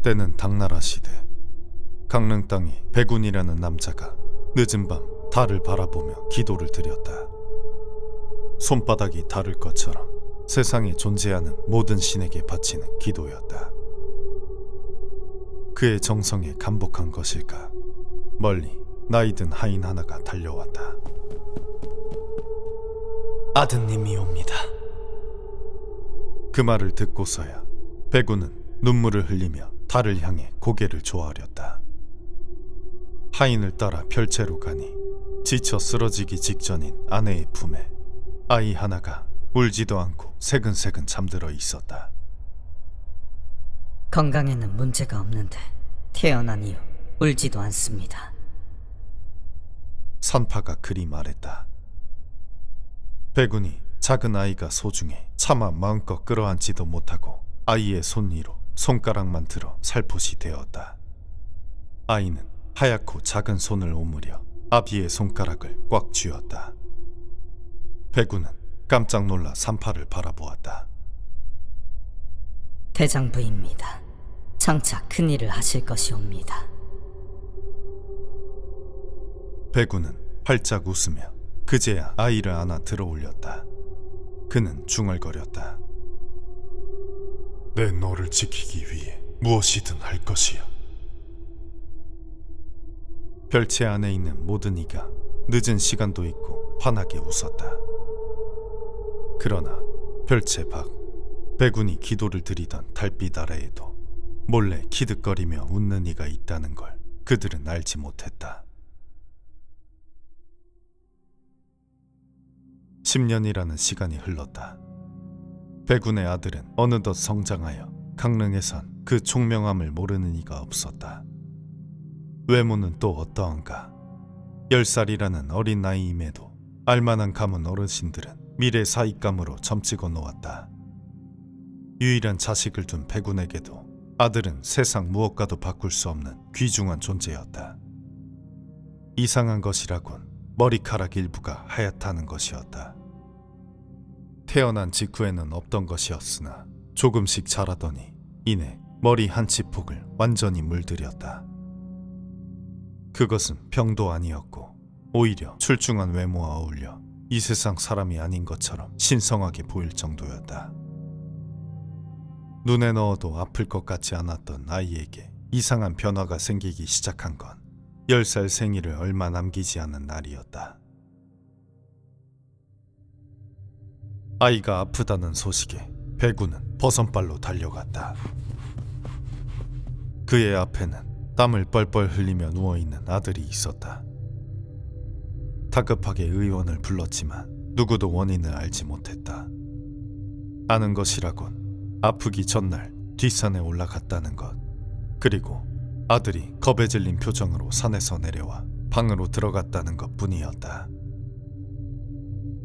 때는 당나라 시대, 강릉 땅에 백운이라는 남자가 늦은 밤 달을 바라보며 기도를 드렸다. 손바닥이 닿을 것처럼 세상에 존재하는 모든 신에게 바치는 기도였다. 그의 정성에 감복한 것일까, 멀리 나이든 하인 하나가 달려왔다. 아드님이 옵니다. 그 말을 듣고서야 백운은 눈물을 흘리며 달을 향해 고개를 조아렸다. 하인을 따라 별채로 가니 지쳐 쓰러지기 직전인 아내의 품에 아이 하나가 울지도 않고 새근새근 잠들어 있었다. 건강에는 문제가 없는데 태어난 이후 울지도 않습니다. 산파가 그리 말했다. 백운이 작은 아이가 소중해 차마 마음껏 끌어안지도 못하고 아이의 손 위로 손가락만 들어 살포시 되었다. 아이는 하얗고 작은 손을 오므려 아비의 손가락을 꽉 쥐었다. 백운은 깜짝 놀라 산파를 바라보았다. 대장부입니다. 장차 큰일을 하실 것이옵니다. 백운은 활짝 웃으며 그제야 아이를 안아 들어 올렸다. 그는 중얼거렸다. 내 너를 지키기 위해 무엇이든 할 것이야. 별채 안에 있는 모든 이가 늦은 시간도 있고 환하게 웃었다. 그러나 별채 밖, 백운이 기도를 드리던 달빛 아래에도 몰래 키득거리며 웃는 이가 있다는 걸 그들은 알지 못했다. 10년이라는 시간이 흘렀다. 백운의 아들은 어느덧 성장하여 강릉에선 그 총명함을 모르는 이가 없었다. 외모는 또 어떠한가. 10살이라는 어린 나이임에도 알만한 가문 어르신들은 미래 사익감으로 점찍어 놓았다. 유일한 자식을 둔 백운에게도 아들은 세상 무엇과도 바꿀 수 없는 귀중한 존재였다. 이상한 것이라곤 머리카락 일부가 하얗다는 것이었다. 태어난 직후에는 없던 것이었으나 조금씩 자라더니 이내 머리 한 치폭을 완전히 물들였다. 그것은 병도 아니었고 오히려 출중한 외모와 어울려 이 세상 사람이 아닌 것처럼 신성하게 보일 정도였다. 눈에 넣어도 아플 것 같지 않았던 아이에게 이상한 변화가 생기기 시작한 건 10살 생일을 얼마 남기지 않은 날이었다. 아이가 아프다는 소식에 백운은 버선발로 달려갔다. 그의 앞에는 땀을 뻘뻘 흘리며 누워있는 아들이 있었다. 다급하게 의원을 불렀지만 누구도 원인을 알지 못했다. 아는 것이라곤 아프기 전날 뒷산에 올라갔다는 것, 그리고 아들이 겁에 질린 표정으로 산에서 내려와 방으로 들어갔다는 것뿐이었다.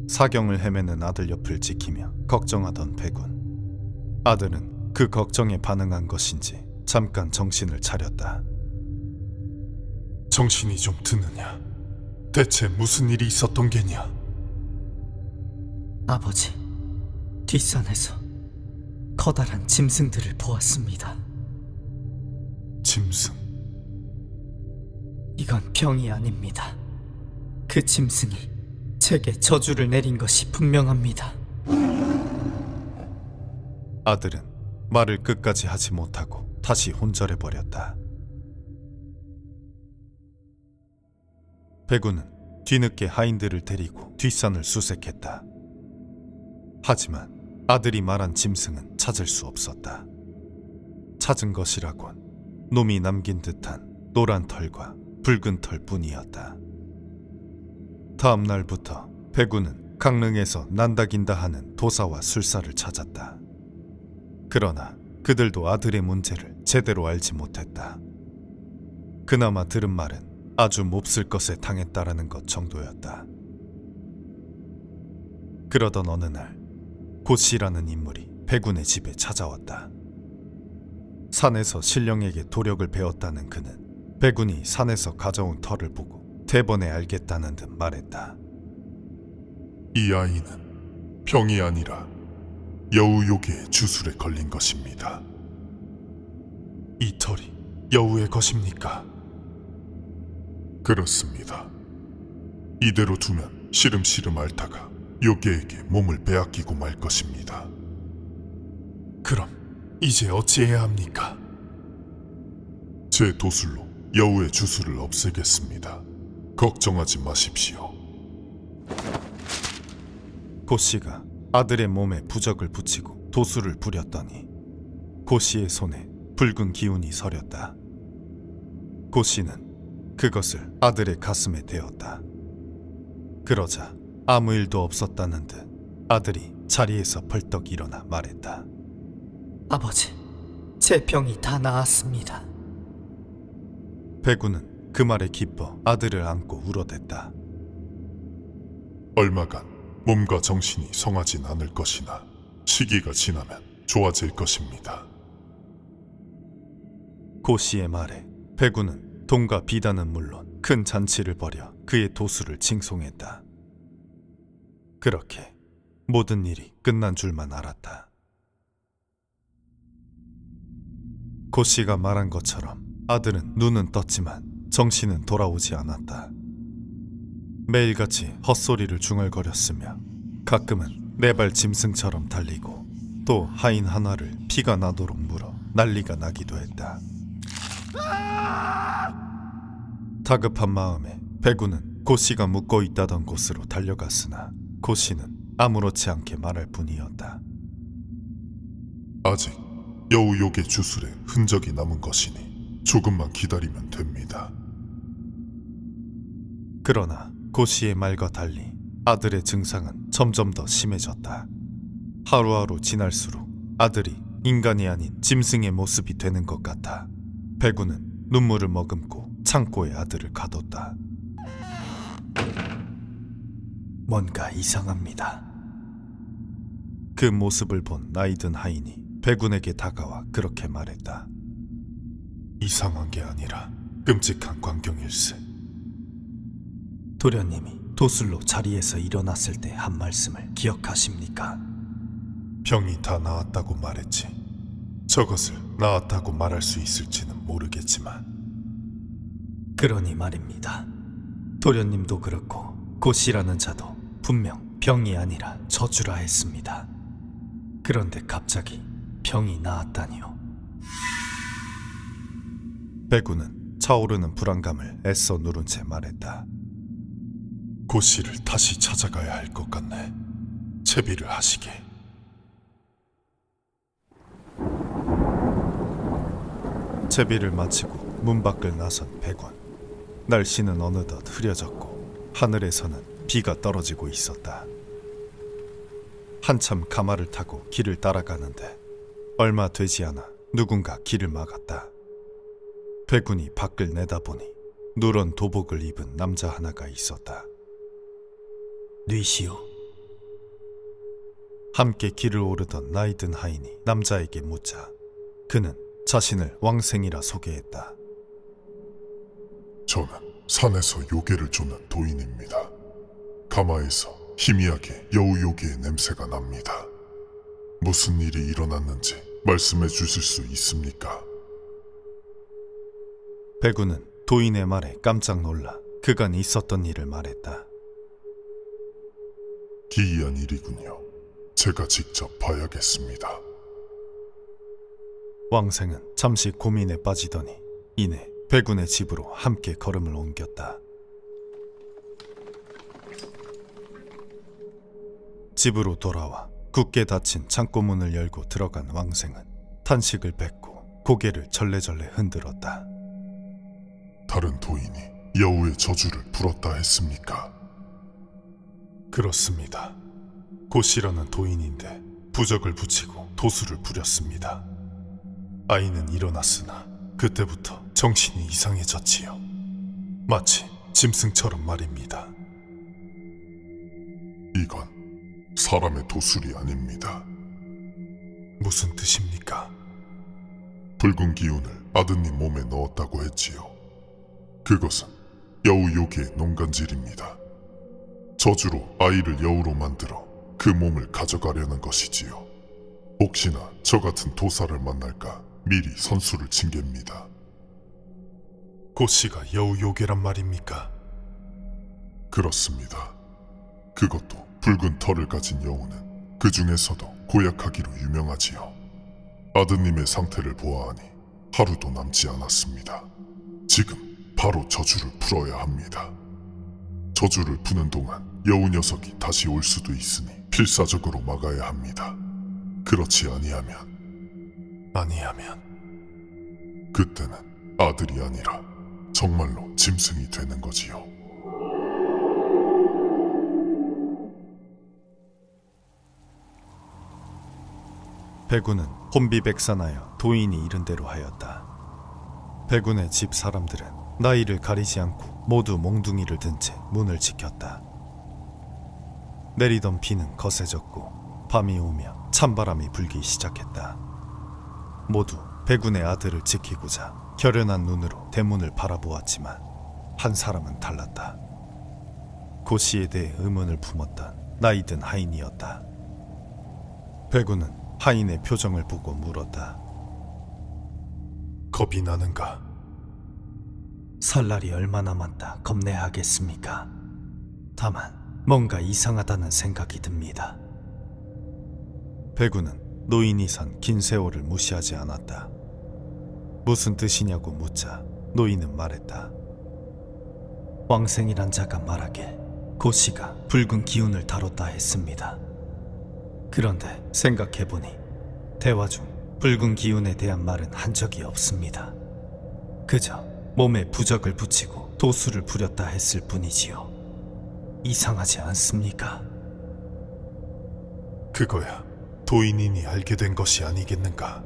사경을 헤매는 아들 옆을 지키며 걱정하던 백운. 아들은 그 걱정에 반응한 것인지 잠깐 정신을 차렸다. 정신이 좀 드느냐? 대체 무슨 일이 있었던 게냐? 아버지, 뒷산에서 커다란 짐승들을 보았습니다. 짐승? 이건 병이 아닙니다. 그 짐승이 제게 저주를 내린 것이 분명합니다. 아들은 말을 끝까지 하지 못하고 다시 혼절해버렸다. 백운은 뒤늦게 하인들을 데리고 뒷산을 수색했다. 하지만 아들이 말한 짐승은 찾을 수 없었다. 찾은 것이라곤 놈이 남긴 듯한 노란 털과 붉은 털뿐이었다. 다음 날부터 백운은 강릉에서 난다긴다 하는 도사와 술사를 찾았다. 그러나 그들도 아들의 문제를 제대로 알지 못했다. 그나마 들은 말은 아주 몹쓸 것에 당했다라는 것 정도였다. 그러던 어느 날 고씨라는 인물이 백운의 집에 찾아왔다. 산에서 신령에게 도력을 배웠다는 그는 백운이 산에서 가져온 털을 보고 대번에 알겠다는 듯 말했다. 이 아이는 병이 아니라 여우요괴의 주술에 걸린 것입니다. 이 털이 여우의 것입니까? 그렇습니다. 이대로 두면 시름시름 앓다가 요괴에게 몸을 빼앗기고 말 것입니다. 그럼 이제 어찌해야 합니까? 제 도술로 여우의 주술을 없애겠습니다. 걱정하지 마십시오. 고씨가 아들의 몸에 부적을 붙이고 도수를 부렸더니 고씨의 손에 붉은 기운이 서렸다. 고씨는 그것을 아들의 가슴에 대었다. 그러자 아무 일도 없었다는 듯 아들이 자리에서 벌떡 일어나 말했다. 아버지, 제 병이 다 나았습니다. 배구는 그 말에 기뻐 아들을 안고 울어댔다. 얼마간 몸과 정신이 성하진 않을 것이나 시기가 지나면 좋아질 것입니다. 고씨의 말에 배구는 돈과 비단은 물론 큰 잔치를 벌여 그의 도수를 칭송했다. 그렇게 모든 일이 끝난 줄만 알았다. 고씨가 말한 것처럼 아들은 눈은 떴지만 정신은 돌아오지 않았다. 매일같이 헛소리를 중얼거렸으며 가끔은 네 발 짐승처럼 달리고 또 하인 하나를 피가 나도록 물어 난리가 나기도 했다. 다급한 마음에 배구는 고씨가 묵고 있다던 곳으로 달려갔으나 고씨는 아무렇지 않게 말할 뿐이었다. 아직 여우 요괴 주술에 흔적이 남은 것이니 조금만 기다리면 됩니다. 그러나 고씨의 말과 달리 아들의 증상은 점점 더 심해졌다. 하루하루 지날수록 아들이 인간이 아닌 짐승의 모습이 되는 것 같아 배구는 눈물을 머금고 창고에 아들을 가뒀다. 뭔가 이상합니다. 그 모습을 본 나이든 하인이 배군에게 다가와 그렇게 말했다. 이상한 게 아니라 끔찍한 광경일세. 도련님이 도술로 자리에서 일어났을 때 한 말씀을 기억하십니까? 병이 다 나았다고 말했지. 저것을 나았다고 말할 수 있을지는 모르겠지만 그러니 말입니다. 도련님도 그렇고 고씨라는 자도 분명 병이 아니라 저주라 했습니다. 그런데 갑자기 병이 나았다니요. 배구는 차오르는 불안감을 애써 누른 채 말했다. 고씨를 다시 찾아가야 할 것 같네. 채비를 하시게. 채비를 마치고 문 밖을 나선 배군. 날씨는 어느덧 흐려졌고 하늘에서는 비가 떨어지고 있었다. 한참 가마를 타고 길을 따라가는데 얼마 되지 않아 누군가 길을 막았다. 배군이 밖을 내다보니 누런 도복을 입은 남자 하나가 있었다. 뉘시오. 함께 길을 오르던 나이든 하인이 남자에게 묻자 그는 자신을 왕생이라 소개했다. 저는 산에서 요괴를 쫓는 도인입니다. 가마에서 희미하게 여우 요괴의 냄새가 납니다. 무슨 일이 일어났는지 말씀해 주실 수 있습니까? 배구는 도인의 말에 깜짝 놀라 그간 있었던 일을 말했다. 기이한 일이군요. 제가 직접 봐야겠습니다. 왕생은 잠시 고민에 빠지더니 이내 배군의 집으로 함께 걸음을 옮겼다. 집으로 돌아와 굳게 닫힌 창고문을 열고 들어간 왕생은 탄식을 뱉고 고개를 절레절레 흔들었다. 다른 도인이 여우의 저주를 불었다 했습니까? 그렇습니다. 고씨라는 도인인데 부적을 붙이고 도수를 부렸습니다. 아이는 일어났으나 그때부터 정신이 이상해졌지요. 마치 짐승처럼 말입니다. 이건 사람의 도술이 아닙니다. 무슨 뜻입니까? 붉은 기운을 아드님 몸에 넣었다고 했지요. 그것은 여우 요괴의 농간질입니다. 저주로 아이를 여우로 만들어 그 몸을 가져가려는 것이지요. 혹시나 저 같은 도사를 만날까 미리 선수를 친 겁니다. 고씨가 여우요괴란 말입니까? 그렇습니다. 그것도 붉은 털을 가진 여우는 그 중에서도 고약하기로 유명하지요. 아드님의 상태를 보아하니 하루도 남지 않았습니다. 지금 바로 저주를 풀어야 합니다. 저주를 푸는 동안 여우 녀석이 다시 올 수도 있으니 필사적으로 막아야 합니다. 그렇지 아니하면 그때는 아들이 아니라 정말로 짐승이 되는 거지요. 백운은 혼비백산하여 도인이 이른 대로 하였다. 백운의 집 사람들은 나이를 가리지 않고 모두 몽둥이를 든 채 문을 지켰다. 내리던 비는 거세졌고 밤이 오며 찬바람이 불기 시작했다. 모두 백운의 아들을 지키고자 결연한 눈으로 대문을 바라보았지만 한 사람은 달랐다. 고씨에 대해 의문을 품었던 나이든 하인이었다. 백운은 하인의 표정을 보고 물었다. 겁이 나는가? 설날이 얼마 남았다 겁내하겠습니까? 다만 뭔가 이상하다는 생각이 듭니다. 백운은 노인이 선 긴 세월을 무시하지 않았다. 무슨 뜻이냐고 묻자 노인은 말했다. 왕생이란 자가 말하길 고씨가 붉은 기운을 다뤘다 했습니다. 그런데 생각해보니 대화 중 붉은 기운에 대한 말은 한 적이 없습니다. 그저 몸에 부적을 붙이고 도수를 부렸다 했을 뿐이지요. 이상하지 않습니까? 그거야 도인이니 알게 된 것이 아니겠는가?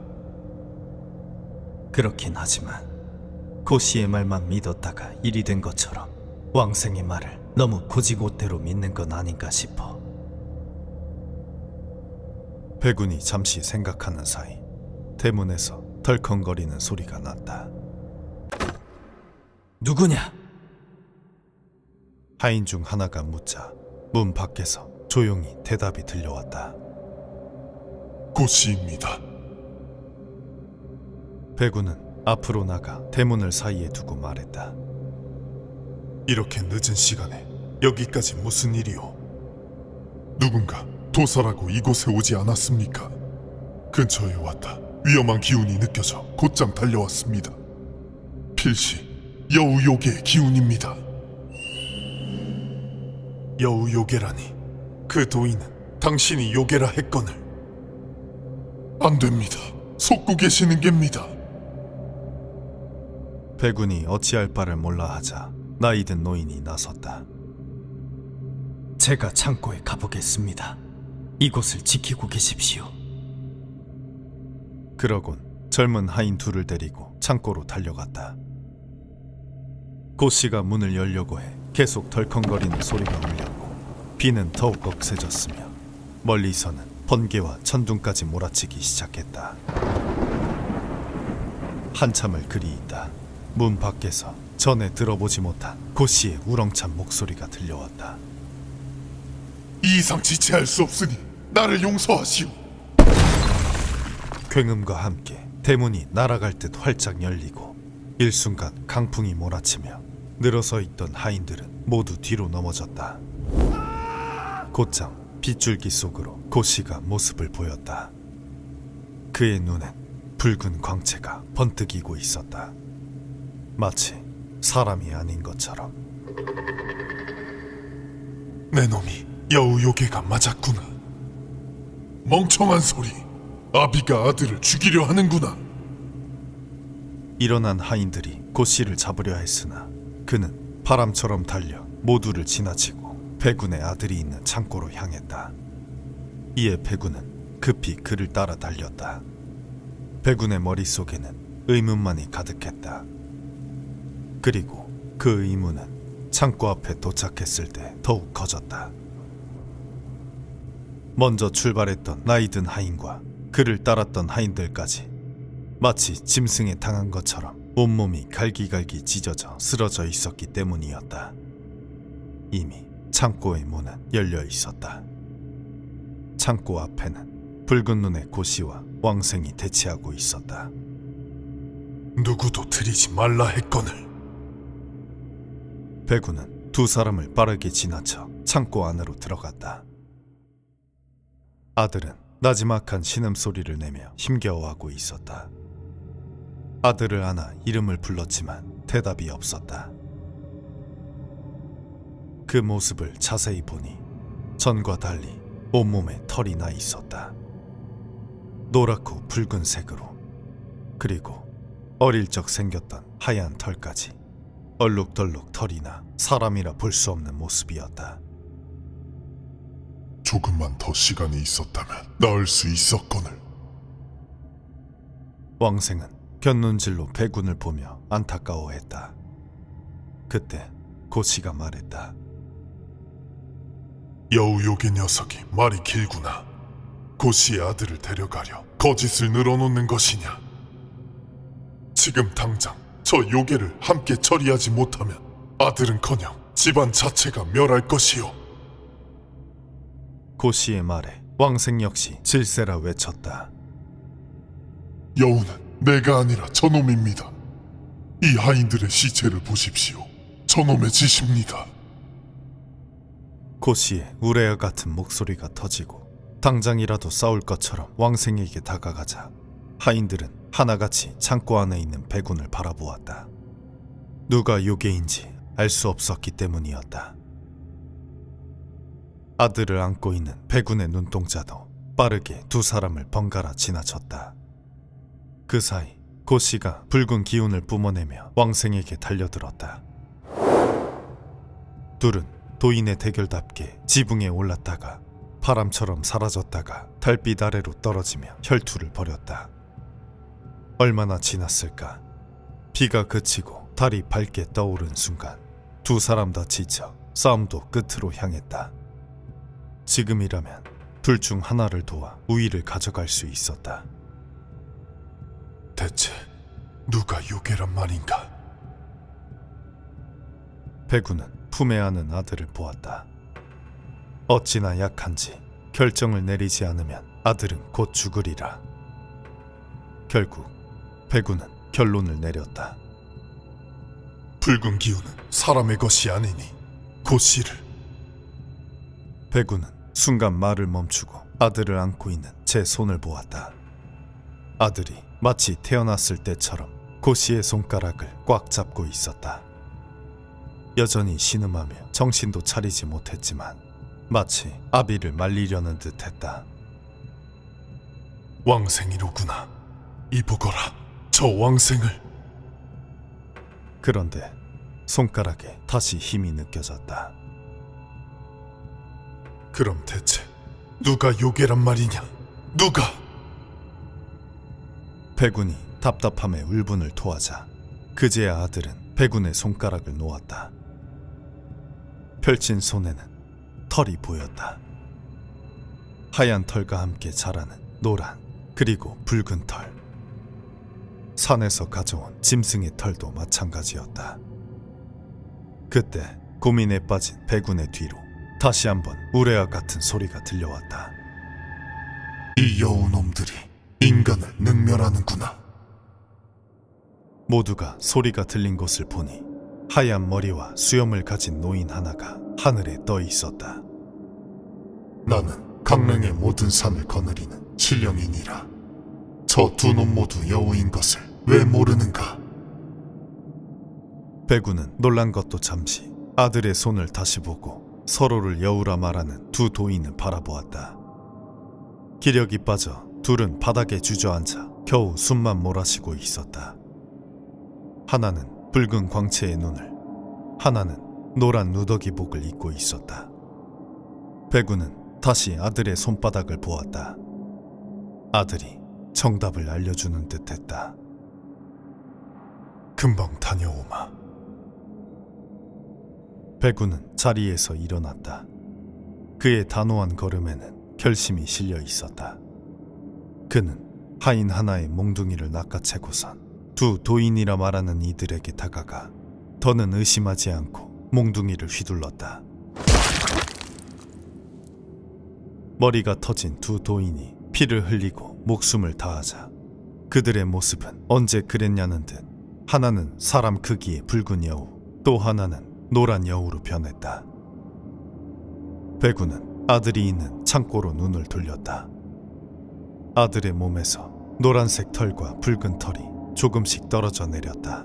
그렇긴 하지만 고씨의 말만 믿었다가 일이 된 것처럼 왕생의 말을 너무 고지고대로 믿는 건 아닌가 싶어. 백운이 잠시 생각하는 사이 대문에서 덜컹거리는 소리가 났다. 누구냐? 하인 중 하나가 묻자 문 밖에서 조용히 대답이 들려왔다. 고씨입니다. 백운은 앞으로 나가 대문을 사이에 두고 말했다. 이렇게 늦은 시간에 여기까지 무슨 일이오? 누군가 도사라고 이곳에 오지 않았습니까? 근처에 왔다 위험한 기운이 느껴져 곧장 달려왔습니다. 필시 여우요괴의 기운입니다. 여우요괴라니 그 도인은 당신이 요괴라 했거늘. 안 됩니다. 속고 계시는 겁니다. 백운이 어찌할 바를 몰라 하자 나이든 노인이 나섰다. 제가 창고에 가보겠습니다. 이곳을 지키고 계십시오. 그러곤 젊은 하인 둘을 데리고 창고로 달려갔다. 고씨가 문을 열려고 해 계속 덜컹거리는 소리가 울렸고 비는 더욱 억세졌으며 멀리서는 번개와 천둥까지 몰아치기 시작했다. 한참을 그리 있다 문 밖에서 전에 들어보지 못한 고씨의 우렁찬 목소리가 들려왔다. 이 이상 지체할 수 없으니 나를 용서하시오. 굉음과 함께 대문이 날아갈 듯 활짝 열리고 일순간 강풍이 몰아치며 늘어서 있던 하인들은 모두 뒤로 넘어졌다. 곧장 빗줄기 속으로 고씨가 모습을 보였다. 그의 눈엔 붉은 광채가 번뜩이고 있었다. 마치 사람이 아닌 것처럼. 내 놈이 여우요괴가 맞았구나. 멍청한 소리. 아비가 아들을 죽이려 하는구나. 일어난 하인들이 고씨를 잡으려 했으나 그는 바람처럼 달려 모두를 지나치고 백운의 아들이 있는 창고로 향했다. 이에 백운은 급히 그를 따라 달렸다. 백운의 머릿속에는 의문만이 가득했다. 그리고 그 의문은 창고 앞에 도착했을 때 더욱 커졌다. 먼저 출발했던 나이든 하인과 그를 따랐던 하인들까지 마치 짐승에 당한 것처럼 온몸이 갈기갈기 찢어져 쓰러져 있었기 때문이었다. 이미 창고의 문은 열려 있었다. 창고 앞에는 붉은 눈의 고씨와 왕생이 대치하고 있었다. 누구도 들이지 말라 했거늘. 배구는 두 사람을 빠르게 지나쳐 창고 안으로 들어갔다. 아들은 나지막한 신음소리를 내며 힘겨워하고 있었다. 아들을 안아 이름을 불렀지만 대답이 없었다. 그 모습을 자세히 보니 전과 달리 온몸에 털이 나 있었다. 노랗고 붉은색으로, 그리고 어릴 적 생겼던 하얀 털까지 얼룩덜룩 털이 나 사람이라 볼 수 없는 모습이었다. 조금만 더 시간이 있었다면 나을 수 있었거늘. 왕생은 곁눈질로 배군을 보며 안타까워했다. 그때 고씨가 말했다. 여우요괴 녀석이 말이 길구나. 고씨의 아들을 데려가려 거짓을 늘어놓는 것이냐. 지금 당장 저 요괴를 함께 처리하지 못하면 아들은커녕 집안 자체가 멸할 것이오. 고씨의 말에 왕생 역시 질세라 외쳤다. 여우는 내가 아니라 저놈입니다. 이 하인들의 시체를 보십시오. 저놈의 짓입니다. 고씨의 우레와 같은 목소리가 터지고 당장이라도 싸울 것처럼 왕생에게 다가가자 하인들은 하나같이 창고 안에 있는 배군을 바라보았다. 누가 요괴인지 알 수 없었기 때문이었다. 아들을 안고 있는 배군의 눈동자도 빠르게 두 사람을 번갈아 지나쳤다. 그 사이 고씨가 붉은 기운을 뿜어내며 왕생에게 달려들었다. 둘은 도인의 대결답게 지붕에 올랐다가 바람처럼 사라졌다가 달빛 아래로 떨어지며 혈투를 벌였다. 얼마나 지났을까? 비가 그치고 달이 밝게 떠오른 순간 두 사람 다 지쳐 싸움도 끝으로 향했다. 지금이라면 둘 중 하나를 도와 우위를 가져갈 수 있었다. 대체 누가 요괴란 말인가? 배구는 품에 안은 아들을 보았다. 어찌나 약한지 결정을 내리지 않으면 아들은 곧 죽으리라. 결국 배구는 결론을 내렸다. 붉은 기운은 사람의 것이 아니니 고씨를. 배구는 순간 말을 멈추고 아들을 안고 있는 제 손을 보았다. 아들이 마치 태어났을 때처럼 고씨의 손가락을 꽉 잡고 있었다. 여전히 신음하며 정신도 차리지 못했지만 마치 아비를 말리려는 듯했다. 왕생이로구나. 이보거라, 저 왕생을. 그런데 손가락에 다시 힘이 느껴졌다. 그럼 대체 누가 요괴란 말이냐? 누가? 배군이 답답함에 울분을 토하자 그제야 아들은 배군의 손가락을 놓았다. 펼친 손에는 털이 보였다. 하얀 털과 함께 자라는 노란 그리고 붉은 털. 산에서 가져온 짐승의 털도 마찬가지였다. 그때 고민에 빠진 배군의 뒤로 다시 한번 우레와 같은 소리가 들려왔다. 이 여우놈들이 인간을 능멸하는구나. 모두가 소리가 들린 곳을 보니 하얀 머리와 수염을 가진 노인 하나가 하늘에 떠 있었다. 나는 강릉의 모든 산을 거느리는 신령이니라. 저 두 놈 모두 여우인 것을 왜 모르는가? 배구는 놀란 것도 잠시 아들의 손을 다시 보고 서로를 여우라 말하는 두 도인을 바라보았다. 기력이 빠져 둘은 바닥에 주저앉아 겨우 숨만 몰아쉬고 있었다. 하나는 붉은 광채의 눈을, 하나는 노란 누더기복을 입고 있었다. 배구는 다시 아들의 손바닥을 보았다. 아들이 정답을 알려주는 듯했다. 금방 다녀오마. 배구는 자리에서 일어났다. 그의 단호한 걸음에는 결심이 실려 있었다. 그는 하인 하나의 몽둥이를 낚아채고선 두 도인이라 말하는 이들에게 다가가 더는 의심하지 않고 몽둥이를 휘둘렀다. 머리가 터진 두 도인이 피를 흘리고 목숨을 다하자 그들의 모습은 언제 그랬냐는 듯 하나는 사람 크기의 붉은 여우, 또 하나는 노란 여우로 변했다. 배구는 아들이 있는 창고로 눈을 돌렸다. 아들의 몸에서 노란색 털과 붉은 털이 조금씩 떨어져 내렸다.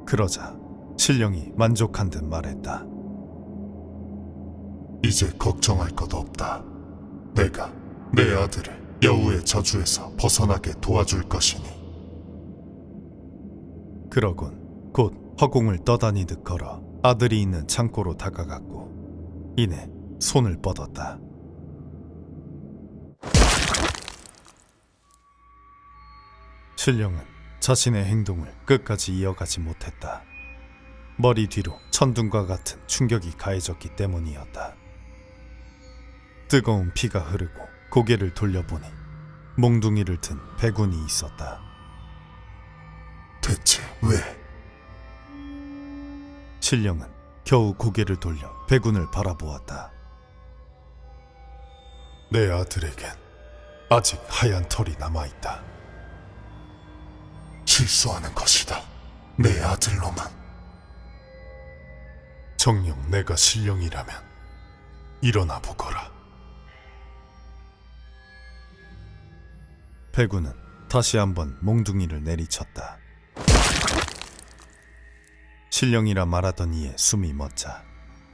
그러자 신령이 만족한 듯 말했다. 이제 걱정할 것 없다. 내가 내 아들을 여우의 저주에서 벗어나게 도와줄 것이니. 그러곤 곧 허공을 떠다니듯 걸어 아들이 있는 창고로 다가갔고 이내 손을 뻗었다. 신령은 자신의 행동을 끝까지 이어가지 못했다. 머리 뒤로 천둥과 같은 충격이 가해졌기 때문이었다. 뜨거운 피가 흐르고 고개를 돌려보니 몽둥이를 든 배군이 있었다. 대체 왜? 신령은 겨우 고개를 돌려 배군을 바라보았다. 내 아들에겐 아직 하얀 털이 남아있다. 실수하는 것이다. 내 아들로만. 정녕 내가 신령이라면 일어나 보거라. 배구는 다시 한번 몽둥이를 내리쳤다. 신령이라 말하던 이의 숨이 멎자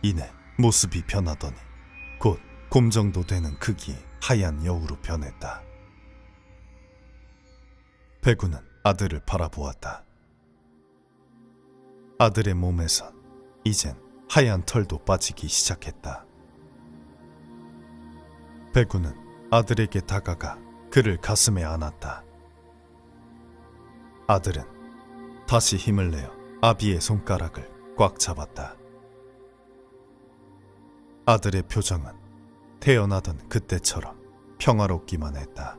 이내 모습이 변하더니 곧 곰 정도 되는 크기의 하얀 여우로 변했다. 배구는 아들을 바라보았다. 아들의 몸에선 이젠 하얀 털도 빠지기 시작했다. 배구는 아들에게 다가가 그를 가슴에 안았다. 아들은 다시 힘을 내어 아비의 손가락을 꽉 잡았다. 아들의 표정은 태어나던 그때처럼 평화롭기만 했다.